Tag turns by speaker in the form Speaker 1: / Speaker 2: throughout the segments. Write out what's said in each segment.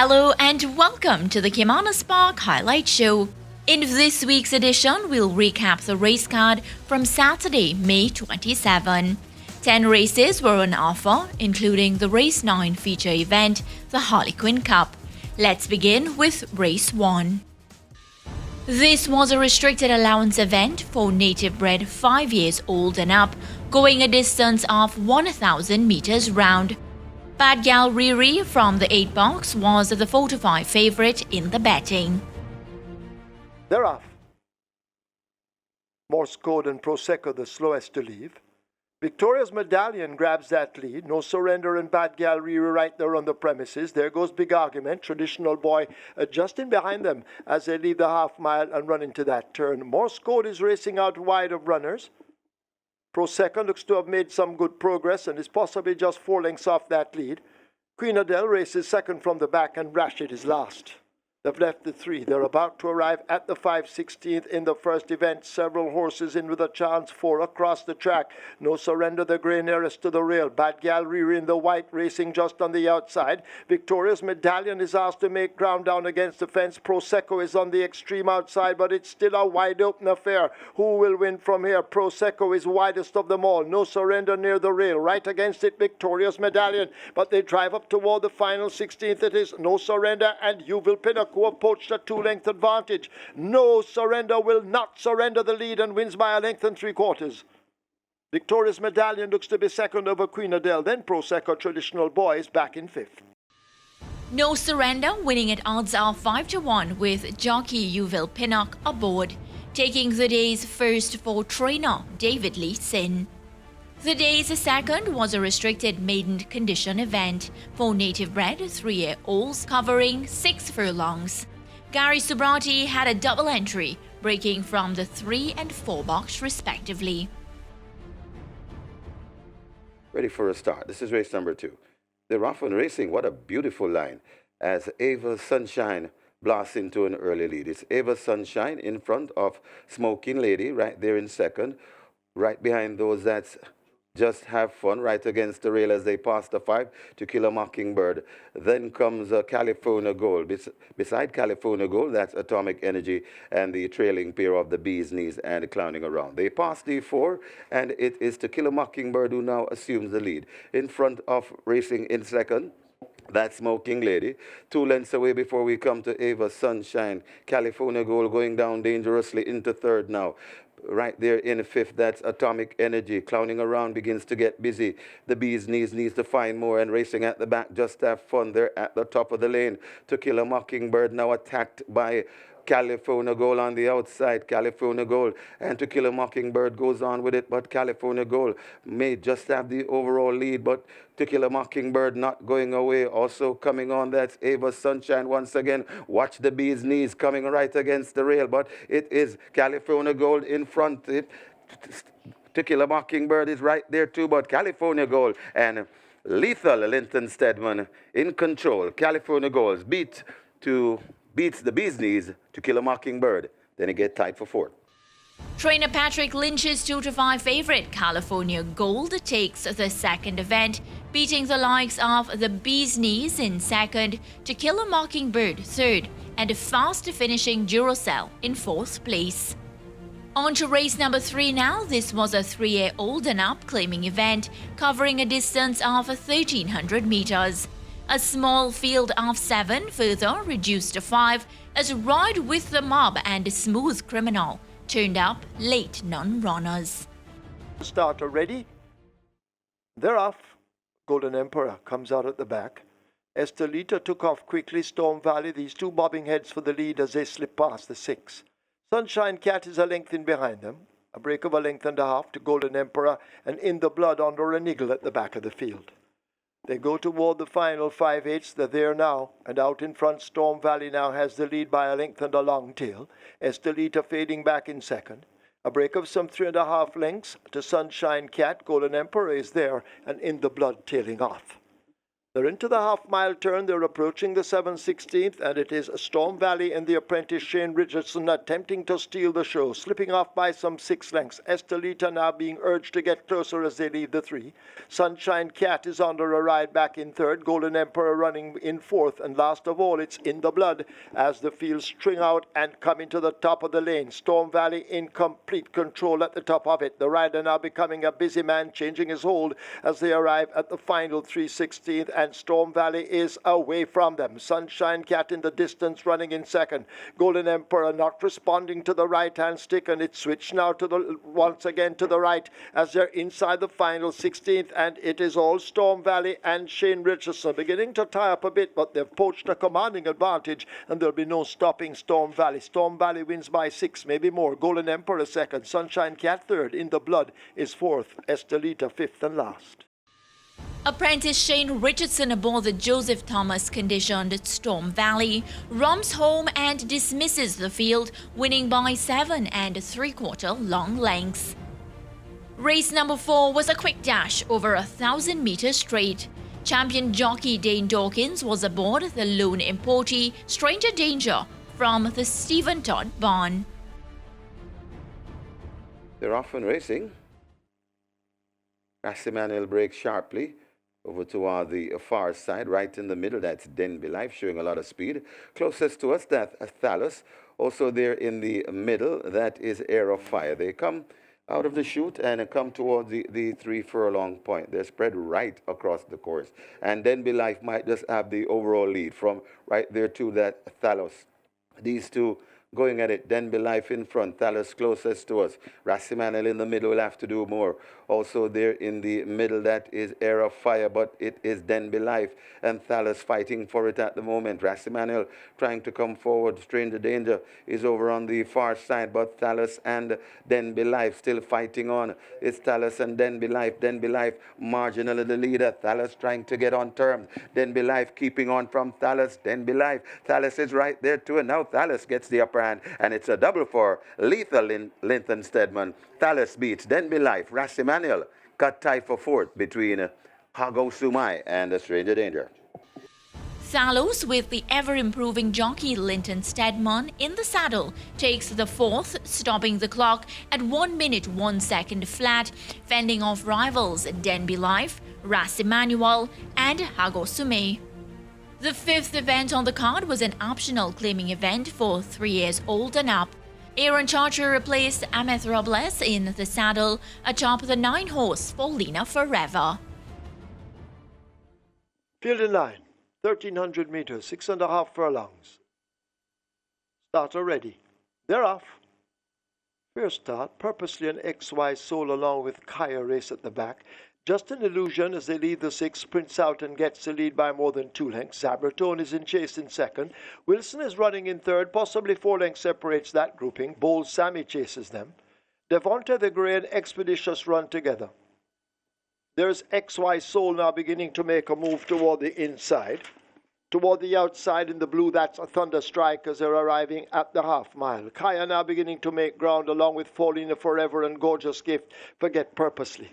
Speaker 1: Hello and welcome to the Caymanas Park Highlight Show. In this week's edition, we'll recap the race card from Saturday, May 27. 10 races were on offer, including the Race 9 feature event, the Harlequin Cup. Let's begin with Race 1. This was a restricted allowance event for native bred 5 years old and up, going a distance of 1,000 meters round. Bad Gal Riri from the 8 box was the 4-5 favorite in the betting.
Speaker 2: They're off. Morse Code and Prosecco the slowest to leave. Victoria's Medallion grabs that lead. No Surrender and Bad Gal Riri right there on the premises. There goes Big Argument. Traditional Boy just in behind them as they leave the half mile and run into that turn. Morse Code is racing out wide of runners. Prosecco looks to have made some good progress and is possibly just 4 lengths off that lead. Queen Adele races second from the back and Rashid is last. They've left the 3. They're about to arrive at the 5/16th in the first event. Several horses in with a chance. 4 across the track. No Surrender, the grey nearest to the rail. Bad Gal Riri in the white racing just on the outside. Victoria's Medallion is asked to make ground down against the fence. Prosecco is on the extreme outside, but it's still a wide open affair. Who will win from here? Prosecco is widest of them all. No Surrender near the rail. Right against it, Victoria's Medallion. But they drive up toward the final 16th. It is No Surrender and Uville Pinnock who have poached a 2-length advantage. No Surrender will not surrender the lead and wins by a length and 3/4. Victoria's Medallion looks to be second over Queen Adele. Then Prosecco Traditional Boy is back in 5th.
Speaker 1: No Surrender winning at odds of 5-1 with jockey Uville Pinnock aboard, taking the day's first for trainer David Lee Sin. The day's second was a restricted maiden condition event for native bred 3-year-olds covering 6 furlongs. Gary Subrati had a double entry, breaking from the 3 and 4 box respectively.
Speaker 3: Ready for a start. This is race number 2. They're off and racing. What a beautiful line as Ava Sunshine blasts into an early lead. It's Ava Sunshine in front of Smoking Lady right there in second. Right behind those that's Just Have Fun right against the rail as they pass the 5 To Kill a Mockingbird. Then comes California Gold. Beside California Gold, that's Atomic Energy and the trailing pair of the Bee's Knees and Clowning Around. They pass the 4 and it is To Kill a Mockingbird who now assumes the lead. In front of racing in second, that's Smoking Lady. 2 lengths away before we come to Ava Sunshine. California Gold going down dangerously into third now. Right there in 5th, that's Atomic Energy. Clowning Around begins to get busy. The Bee's Knees needs to find more, and racing at the back, Just Have Fun. They're at the top of the lane. To Kill a Mockingbird now attacked by California Gold on the outside. California Gold and To Kill a Mockingbird goes on with it, but California Gold may just have the overall lead, but To Kill a Mockingbird not going away. Also coming on, that's Ava Sunshine once again. Watch the Bee's Knees coming right against the rail, but it is California Gold in front. To Kill a Mockingbird is right there too, but California Gold and Lethal Linton Stedman in control. California Gold beats the Bee's Knees, To Kill a Mockingbird. Then it gets tied for 4th.
Speaker 1: Trainer Patrick Lynch's 2-5 favorite California Gold takes the second event, beating the likes of the Bee's Knees in second, To Kill a Mockingbird third, and a fast finishing Duracell in 4th place. On to race number 3 now. This was a 3-year-old and up claiming event covering a distance of 1,300 meters. A small field of 7 further reduced to 5 as Ride with the Mob and Smooth Criminal turned up late non-runners.
Speaker 2: Starter ready. They're off. Golden Emperor comes out at the back. Estelita took off quickly. Storm Valley, these 2 bobbing heads for the lead as they slip past the 6. Sunshine Cat is a length in behind them. A break of a length and a half to Golden Emperor and In the Blood under a niggle at the back of the field. They go toward the final 5/8. They're there now, and out in front, Storm Valley now has the lead by a length and a long tail. Estelita fading back in second. A break of some 3.5 lengths to Sunshine Cat. Golden Emperor is there, and In the Blood tailing off. They're into the half-mile turn. They're approaching the 7/16th, and it is Storm Valley and the apprentice Shane Richardson attempting to steal the show, slipping off by some 6 lengths. Estelita now being urged to get closer as they leave the 3. Sunshine Cat is under a ride back in 3rd. Golden Emperor running in 4th, and last of all, it's In the Blood as the field string out and come into the top of the lane. Storm Valley in complete control at the top of it. The rider now becoming a busy man, changing his hold as they arrive at the final 3/16th. And Storm Valley is away from them. Sunshine Cat in the distance running in 2nd. Golden Emperor not responding to the right-hand stick, and it's switched now to the once again to the right as they're inside the final 16th, and it is all Storm Valley and Shane Richardson beginning to tie up a bit, but they've poached a commanding advantage, and there'll be no stopping Storm Valley. Storm Valley wins by 6, maybe more. Golden Emperor 2nd. Sunshine Cat 3rd. In the Blood is 4th. Estelita 5th and last.
Speaker 1: Apprentice Shane Richardson aboard the Joseph Thomas conditioned Storm Valley roms home and dismisses the field, winning by 7 3/4 long lengths. Race number 4 was a quick dash over 1,000 meters straight. Champion jockey Dane Dawkins was aboard the Lone Importee Stranger Danger from the Stephen Todd barn.
Speaker 3: They're off and racing. Manuel breaks sharply over toward the far side, right in the middle. That's Denby Life, showing a lot of speed. Closest to us, that's Thalus. Also there in the middle, that is Air of Fire. They come out of the chute and come toward the 3 furlong point. They're spread right across the course. And Denby Life might just have the overall lead from right there to that Thalus. These two going at it. Denby Life in front. Thalus closest to us. Rassimanel in the middle will have to do more. Also there in the middle, that is Air of Fire, but it is Denby Life and Thalus fighting for it at the moment. Rassimanel trying to come forward. Stranger Danger is over on the far side, but Thalus and Denby Life still fighting on. It's Thalus and Denby Life. Denby Life marginally the leader. Thalus trying to get on terms. Denby Life keeping on from Thalus. Denby Life. Thalus is right there too, and now Thalus gets the upper hand, and it's a double for Lethal Linton Stedman. Thalus beats Denby Life. Rassimanel cut tight for 4th between Hago Sumai and Stranger Danger.
Speaker 1: Thalus, with the ever-improving jockey Linton Stedman in the saddle, takes the 4th, stopping the clock at 1 minute 1 second flat, fending off rivals Denby Life, Rassimanuel and Hago Sumai. The 5th event on the card was an optional claiming event for 3 years old and up. Aaron Charger replaced Ameth Robles in the saddle atop the 9-horse for Lena Forever.
Speaker 2: Field in line, 1,300 meters, 6.5 furlongs. Starter ready. They're off. First start, purposely an XY Soul along with Kaya Race at the back. Just an illusion as they lead the 6, sprints out and gets the lead by more than 2 lengths. Zabratone is in chase in 2nd. Wilson is running in 3rd, possibly 4 lengths separates that grouping. Bold Sammy chases them. Devonta the Grey and Expeditious run together. There's XY Soul now beginning to make a move toward the inside. Toward the outside in the blue, that's a Thunder Strike as they're arriving at the half mile. Kaya now beginning to make ground along with Paulina Forever and Gorgeous Gift. Forget Purposely.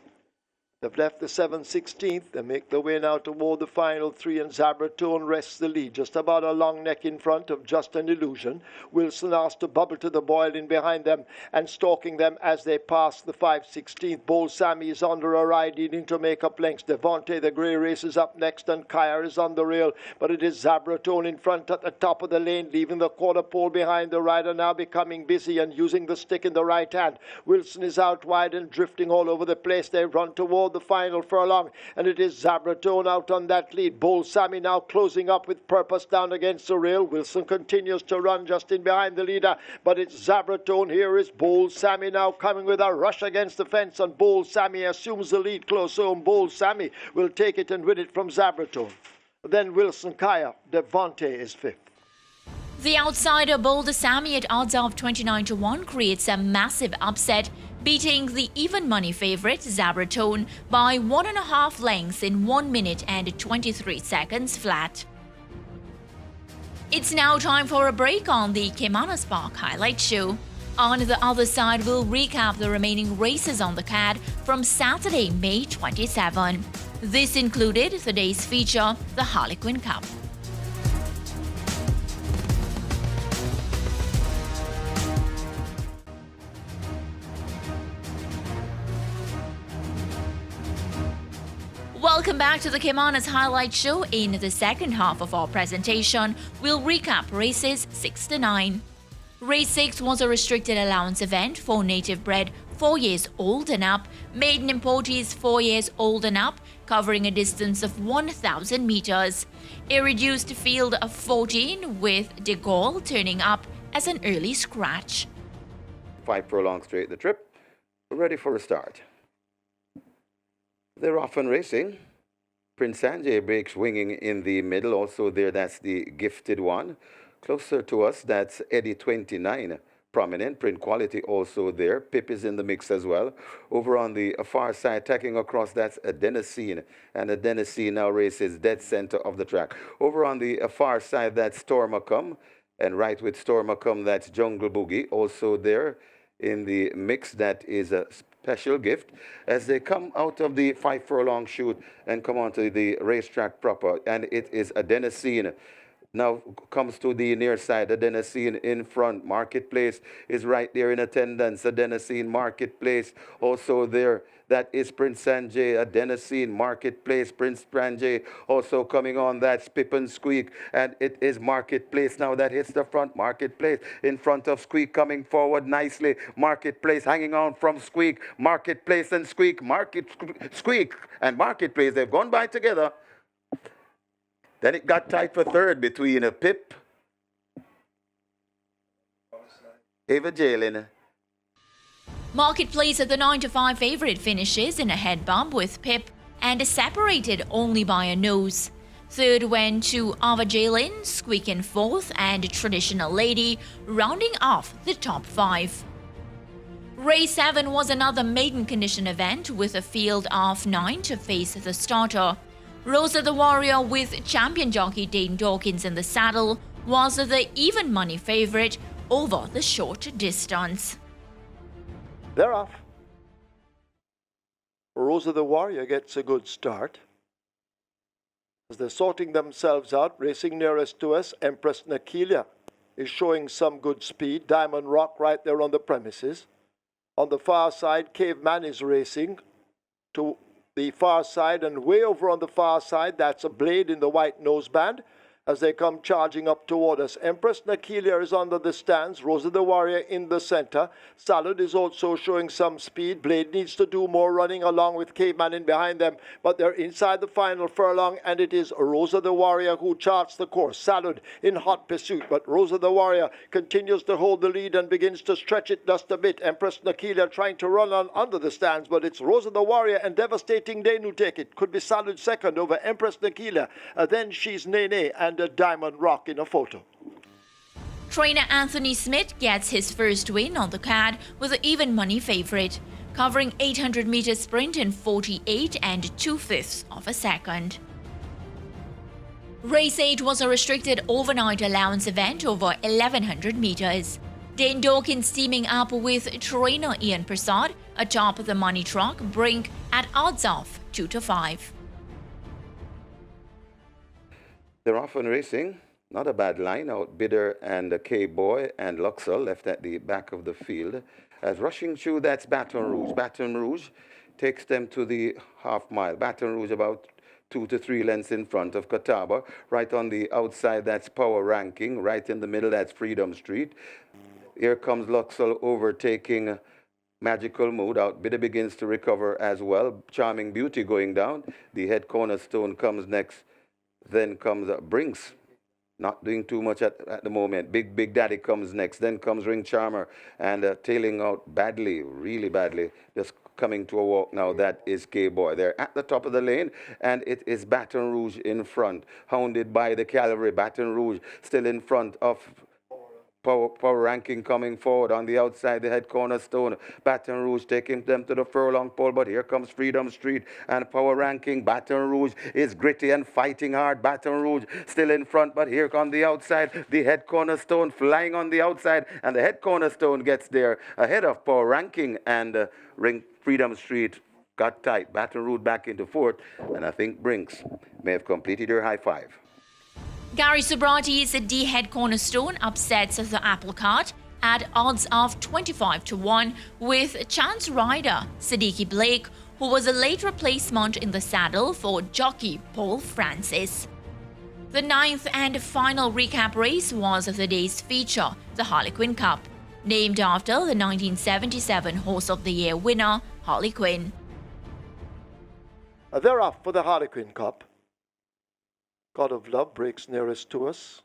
Speaker 2: They've left the 7/16th. They make their way now toward the final 3, and Zabratone rests the lead. Just about a long neck in front of Just an Illusion. Wilson asked to bubble to the boil in behind them and stalking them as they pass the 5/16th. Bold Sammy is under a ride needing to make up lengths. Devontae the Grey races up next, and Kaya is on the rail, but it is Zabratone in front at the top of the lane, leaving the quarter pole behind. The rider now becoming busy and using the stick in the right hand. Wilson is out wide and drifting all over the place. They run toward the final furlong, and it is Zabratone out on that lead. Bold Sammy now closing up with Purpose down against the rail. Wilson continues to run just in behind the leader, but it's Zabratone. Here is Bold Sammy now coming with a rush against the fence, and Bold Sammy assumes the lead close home. Bold Sammy will take it and win it from Zabratone. Then Wilson, Kaya. Devontae is 5th.
Speaker 1: The outsider Bold Sammy at odds of 29-1 creates a massive upset, beating the even money favorite Zabratone by 1.5 lengths in 1 minute and 23 seconds flat. It's now time for a break on the Caymanas Park Highlight Show. On the other side, we'll recap the remaining races on the card from Saturday, May 27. This included today's feature, the Harlequin Cup. Welcome back to the Caymanas Highlight Show. In the second half of our presentation, we'll recap races 6 to 9. Race 6 was a restricted allowance event for native bred 4 years old and up, maiden importees 4 years old and up, covering a distance of 1,000 meters. A reduced field of 14 with De Gaulle turning up as an early scratch.
Speaker 3: 5 furlongs straight the trip. Ready for a start. They're off and racing. Prince Sanjay breaks winging in the middle. Also there, that's the gifted one. Closer to us, that's Eddie 29. Prominent, print quality also there. Pip is in the mix as well. Over on the far side, tacking across, that's Adenosine. And Adenosine now races dead center of the track. Over on the far side, that's Stormacum. And right with Stormacum, that's Jungle Boogie. Also there in the mix, that is a special gift as they come out of the 5 furlong shoot and come onto the racetrack proper. And it is Adenosine. Now comes to the near side. Adenosine in front. Marketplace is right there in attendance. Adenosine, Marketplace also there. That is Prince Sanjay. Adenosine, Marketplace, Prince Sanjay also coming on. That's Pip and Squeak. And it is Marketplace now that hits the front. Marketplace in front of Squeak coming forward nicely. Marketplace hanging on from Squeak. Marketplace and Squeak. Squeak and Marketplace. They've gone by together. Then it got tight for third between a Pip, Ava Jalen.
Speaker 1: Marketplace at the 9 to 5 favorite finishes in a head bump with Pip and is separated only by a nose. Third went to Ava Jalen, Squeak in fourth, and Traditional Lady rounding off the top 5. Race 7 was another maiden condition event with a field of 9 to face the starter. Rosa the Warrior with champion jockey Dane Dawkins in the saddle was the even money favorite over the short distance.
Speaker 2: They're off. Rosa the Warrior gets a good start. As they're sorting themselves out, racing nearest to us, Empress Nakilia is showing some good speed. Diamond Rock right there on the premises. On the far side, Caveman is racing to the far side, and way over on the far side, that's a Blade in the white noseband as they come charging up toward us. Empress Nakilia is under the stands. Rosa the Warrior in the center. Salad is also showing some speed. Blade needs to do more running along with Caveman in behind them, but they're inside the final furlong, and it is Rosa the Warrior who charts the course. Salad in hot pursuit, but Rosa the Warrior continues to hold the lead and begins to stretch it just a bit. Empress Nakilia trying to run on under the stands, but it's Rosa the Warrior and Devastating Dane who take it. Could be Salad second over Empress Nakilia. Then she's Nene and a Diamond Rock in a photo.
Speaker 1: Trainer Anthony Smith gets his first win on the card with an even money favorite, covering 800 meter sprint in 48 and 2/5 of a second. Race 8 was a restricted overnight allowance event over 1100 meters. Dane Dawkins teaming up with trainer Ian Prasad atop the money truck brink at odds of 2 to 5.
Speaker 3: They're off and racing. Not a bad line. Outbidder and K-Boy and Luxor left at the back of the field. As rushing through, that's Baton Rouge. Baton Rouge takes them to the half mile. Baton Rouge about 2 to 3 lengths in front of Catawba. Right on the outside, that's Power Ranking. Right in the middle, that's Freedom Street. Here comes Luxor overtaking Magical Mood. Outbidder begins to recover as well. Charming Beauty going down. The head cornerstone comes next. Then comes Brinks, not doing too much at the moment. Big Daddy comes next. Then comes Ring Charmer and tailing out badly, really badly. Just coming to a walk now. That is K-Boy. They're at the top of the lane, and it is Baton Rouge in front, hounded by the Cavalry. Baton Rouge still in front of Power Ranking coming forward on the outside, the head cornerstone. Baton Rouge taking them to the furlong pole, but here comes Freedom Street and Power Ranking. Baton Rouge is gritty and fighting hard. Baton Rouge still in front, but here on the outside, the head cornerstone flying on the outside, and the head cornerstone gets there ahead of Power Ranking and Freedom Street got tight. Baton Rouge back into fourth, and I think Brinks may have completed her high five.
Speaker 1: Gary Subrati's D-Head Cornerstone upsets the Apple Cart at odds of 25-1 with chance rider Siddiqui Blake, who was a late replacement in the saddle for jockey Paul Francis. The ninth and final recap race was the day's feature, the Harlequin Cup, named after the 1977 Horse of the Year winner, Harley Quinn.
Speaker 2: They're off for the Harlequin Cup. God of Love breaks nearest to us.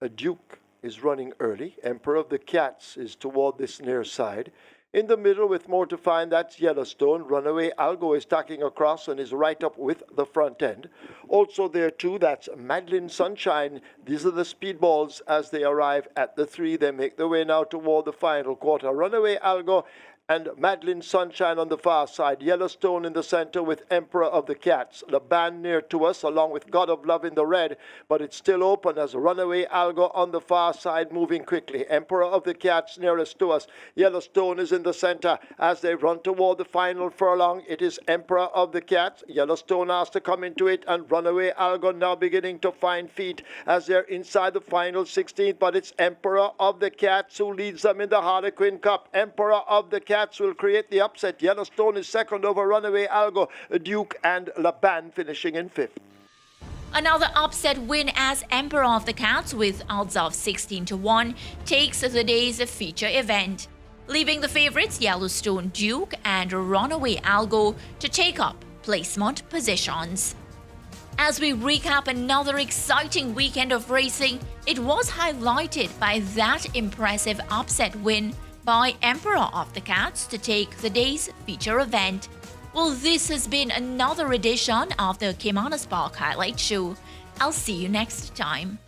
Speaker 2: A Duke is running early. Emperor of the Cats is toward this near side. In the middle with more to find, that's Yellowstone. Runaway Algo is tacking across and is right up with the front end. Also there too, that's Madeline Sunshine. These are the speedballs as they arrive at the 3. They make their way now toward the final quarter. Runaway Algo and Madeline Sunshine on the far side. Yellowstone in the center with Emperor of the Cats. The band near to us along with God of Love in the red, but it's still open as Runaway Algo on the far side moving quickly. Emperor of the Cats nearest to us. Yellowstone is in the center as they run toward the final furlong. It is Emperor of the Cats. Yellowstone has to come into it, and Runaway Algo now beginning to find feet as they're inside the final 16th, but it's Emperor of the Cats who leads them in the Harlequin Cup. Emperor of the Cats will create the upset. Yellowstone is second over Runaway Algo, Duke and Laban finishing in 5th.
Speaker 1: Another upset win as Emperor of the Cats with odds of 16-1 takes the day's feature event, leaving the favorites Yellowstone, Duke and Runaway Algo to take up placement positions. As we recap another exciting weekend of racing, it was highlighted by that impressive upset win by Emperor of the Cats to take the day's feature event. Well, this has been another edition of the Caymanas Park Highlight Show. I'll see you next time.